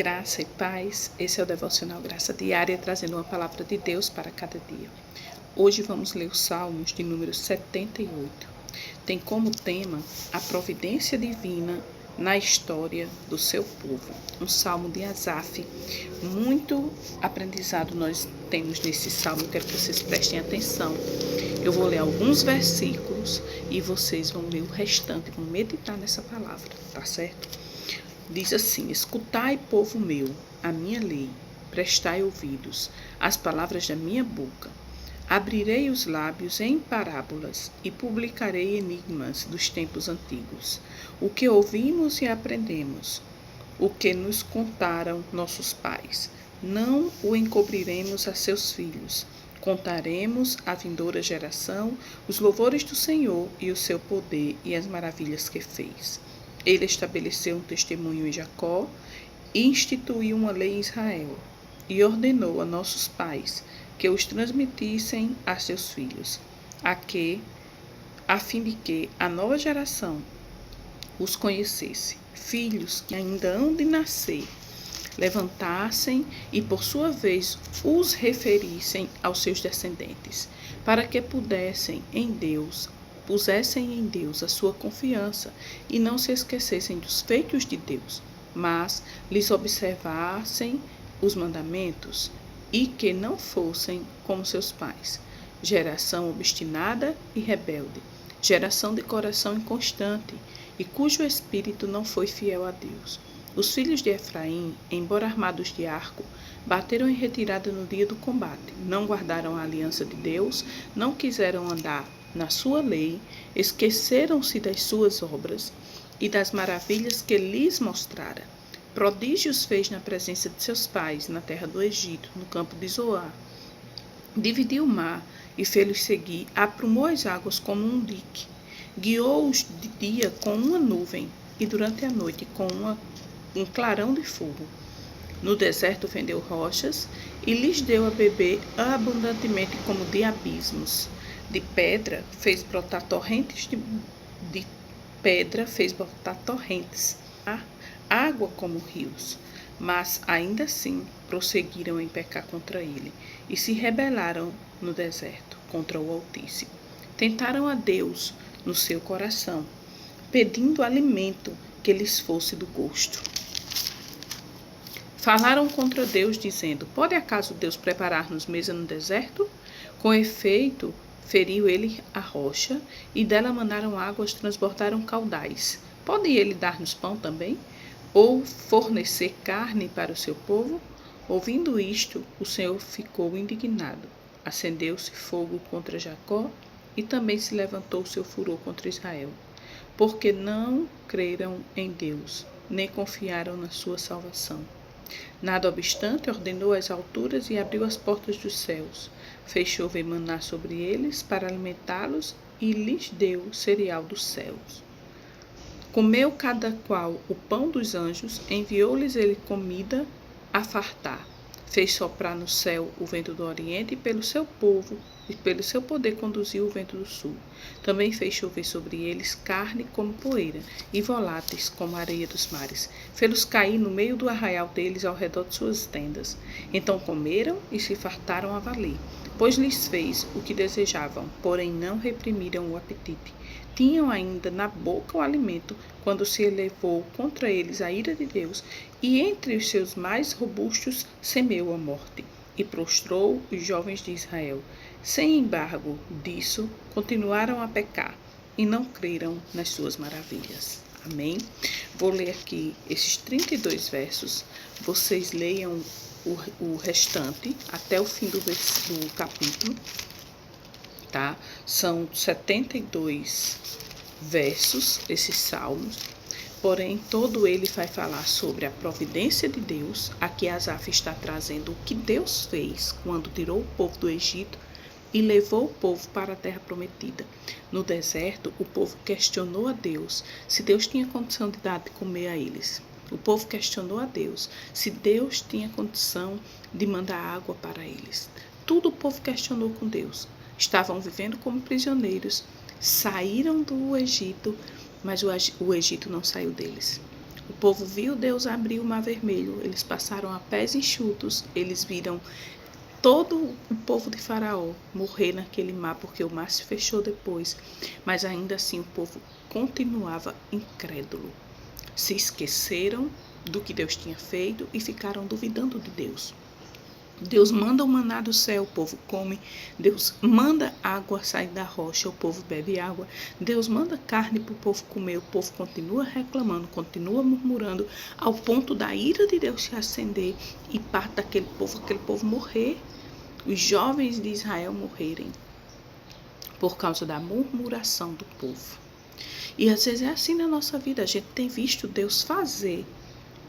Graça e paz, esse é o Devocional Graça Diária, trazendo uma palavra de Deus para cada dia. Hoje vamos ler os Salmos de número 78. Tem como tema a providência divina na história do seu povo. Um salmo de Asaf. Muito aprendizado nós temos nesse salmo, quero que vocês prestem atenção. Eu vou ler alguns versículos e vocês vão ler o restante, vão meditar nessa palavra, tá certo? Diz assim: escutai, povo meu, a minha lei, prestai ouvidos às palavras da minha boca. Abrirei os lábios em parábolas e publicarei enigmas dos tempos antigos. O que ouvimos e aprendemos, o que nos contaram nossos pais, não o encobriremos a seus filhos. Contaremos à vindoura geração os louvores do Senhor e o seu poder e as maravilhas que fez. Ele estabeleceu um testemunho em Jacó e instituiu uma lei em Israel, e ordenou a nossos pais que os transmitissem a seus filhos, a fim de que a nova geração os conhecesse. Filhos que ainda hão de nascer, levantassem e, por sua vez, os referissem aos seus descendentes, para que pusessem em Deus a sua confiança e não se esquecessem dos feitos de Deus, mas lhes observassem os mandamentos e que não fossem como seus pais, geração obstinada e rebelde, geração de coração inconstante e cujo espírito não foi fiel a Deus. Os filhos de Efraim, embora armados de arco, bateram em retirada no dia do combate, não guardaram a aliança de Deus, não quiseram andar na sua lei, esqueceram-se das suas obras e das maravilhas que lhes mostrara. Prodígios fez na presença de seus pais, na terra do Egito, no campo de Zoar. Dividiu o mar e fê-los seguir, aprumou as águas como um dique, guiou-os de dia com uma nuvem e durante a noite com um clarão de fogo. No deserto fendeu rochas e lhes deu a beber abundantemente como de abismos. De pedra fez brotar torrentes, água como rios. Mas ainda assim prosseguiram em pecar contra ele e se rebelaram no deserto contra o Altíssimo. Tentaram a Deus no seu coração, pedindo alimento que lhes fosse do gosto. Falaram contra Deus, dizendo: pode acaso Deus preparar-nos mesa no deserto? Com efeito, feriu ele a rocha, e dela mandaram águas, transbordaram caudais. Pode ele dar-nos pão também? Ou fornecer carne para o seu povo? Ouvindo isto, o Senhor ficou indignado. Acendeu-se fogo contra Jacó, e também se levantou o seu furor contra Israel, porque não creram em Deus, nem confiaram na sua salvação. Nada obstante, ordenou as alturas e abriu as portas dos céus. Fez chover maná sobre eles para alimentá-los e lhes deu cereal dos céus. Comeu cada qual o pão dos anjos, enviou-lhes ele comida a fartar. Fez soprar no céu o vento do oriente e pelo seu poder conduziu o vento do sul. Também fez chover sobre eles carne como poeira e voláteis como a areia dos mares. Fê-los cair no meio do arraial deles ao redor de suas tendas. Então comeram e se fartaram a valer, pois lhes fez o que desejavam, porém não reprimiram o apetite. Tinham ainda na boca o alimento, quando se elevou contra eles a ira de Deus, e entre os seus mais robustos semeou a morte, e prostrou os jovens de Israel. Sem embargo disso, continuaram a pecar, e não creram nas suas maravilhas. Amém? Vou ler aqui esses 32 versos, vocês leiam o restante até o fim do capítulo. Tá? São 72 versos, esses salmos, porém todo ele vai falar sobre a providência de Deus. Aqui Asaf está trazendo o que Deus fez quando tirou o povo do Egito e levou o povo para a terra prometida. No deserto, o povo questionou a Deus se Deus tinha condição de dar de comer a eles. O povo questionou a Deus se Deus tinha condição de mandar água para eles. Tudo o povo questionou com Deus. Estavam vivendo como prisioneiros, saíram do Egito, mas o Egito não saiu deles. O povo viu Deus abrir o mar vermelho, eles passaram a pés enxutos, eles viram todo o povo de Faraó morrer naquele mar, porque o mar se fechou depois, mas ainda assim o povo continuava incrédulo. Se esqueceram do que Deus tinha feito e ficaram duvidando de Deus. Deus manda o maná do céu, o povo come. Deus manda água sair da rocha, o povo bebe água. Deus manda carne para o povo comer, o povo continua reclamando, continua murmurando, ao ponto da ira de Deus se acender e parte daquele povo morrer. Os jovens de Israel morrerem por causa da murmuração do povo. E às vezes é assim na nossa vida, a gente tem visto Deus fazer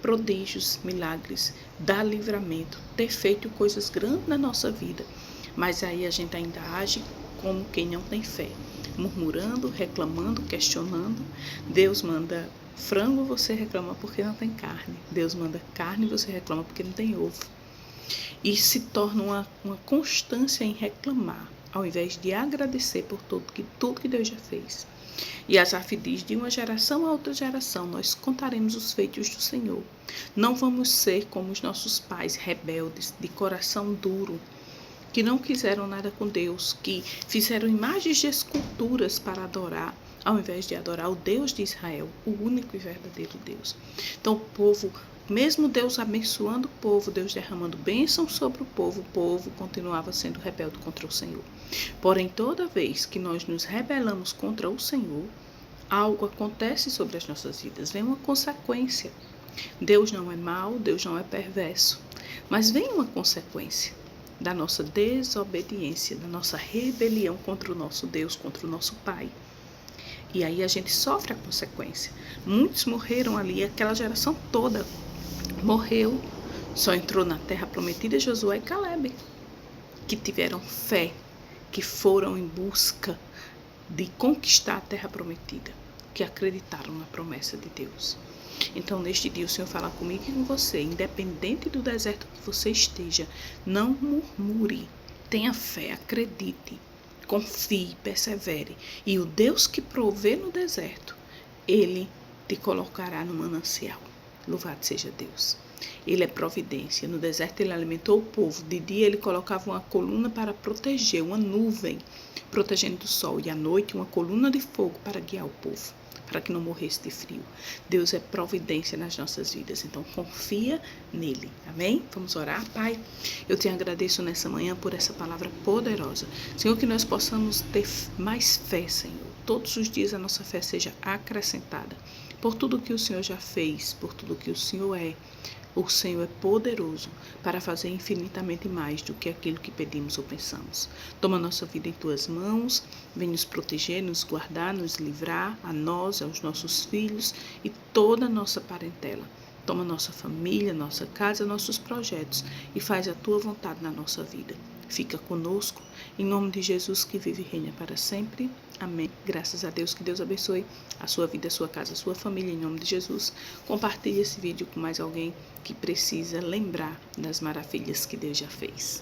prodígios, milagres, dar livramento, ter feito coisas grandes na nossa vida, mas aí a gente ainda age como quem não tem fé, murmurando, reclamando, questionando. Deus manda frango, você reclama porque não tem carne. Deus manda carne, você reclama porque não tem ovo. E se torna uma constância em reclamar, ao invés de agradecer por tudo que Deus já fez. E Asaf diz, de uma geração a outra geração, nós contaremos os feitos do Senhor. Não vamos ser como os nossos pais rebeldes, de coração duro, que não quiseram nada com Deus, que fizeram imagens de esculturas para adorar, ao invés de adorar o Deus de Israel, o único e verdadeiro Deus. Então o povo, mesmo Deus abençoando o povo, Deus derramando bênção sobre o povo continuava sendo rebelde contra o Senhor. Porém, toda vez que nós nos rebelamos contra o Senhor, algo acontece sobre as nossas vidas, vem uma consequência. Deus não é mau, Deus não é perverso, mas vem uma consequência da nossa desobediência, da nossa rebelião contra o nosso Deus, contra o nosso Pai. E aí a gente sofre a consequência. Muitos morreram ali, aquela geração toda morreu. Só entrou na terra prometida Josué e Calebe, que tiveram fé, que foram em busca de conquistar a terra prometida, que acreditaram na promessa de Deus. Então, neste dia, o Senhor fala comigo e com você, independente do deserto que você esteja, não murmure, tenha fé, acredite, confie, persevere. E o Deus que provê no deserto, Ele te colocará no manancial. Louvado seja Deus. Ele é providência. No deserto ele alimentou o povo. De dia ele colocava uma coluna para proteger, uma nuvem protegendo do sol. E à noite uma coluna de fogo para guiar o povo, para que não morresse de frio. Deus é providência nas nossas vidas. Então confia nele. Amém? Vamos orar, Pai. Eu te agradeço nessa manhã por essa palavra poderosa. Senhor, que nós possamos ter mais fé, Senhor. Todos os dias a nossa fé seja acrescentada. Por tudo que o Senhor já fez, por tudo que o Senhor é. O Senhor é poderoso para fazer infinitamente mais do que aquilo que pedimos ou pensamos. Toma nossa vida em tuas mãos, vem nos proteger, nos guardar, nos livrar, a nós, aos nossos filhos e toda a nossa parentela. Toma nossa família, nossa casa, nossos projetos e faz a tua vontade na nossa vida. Fica conosco, em nome de Jesus que vive e reina para sempre. Amém. Graças a Deus, que Deus abençoe a sua vida, a sua casa, a sua família, em nome de Jesus. Compartilhe esse vídeo com mais alguém que precisa lembrar das maravilhas que Deus já fez.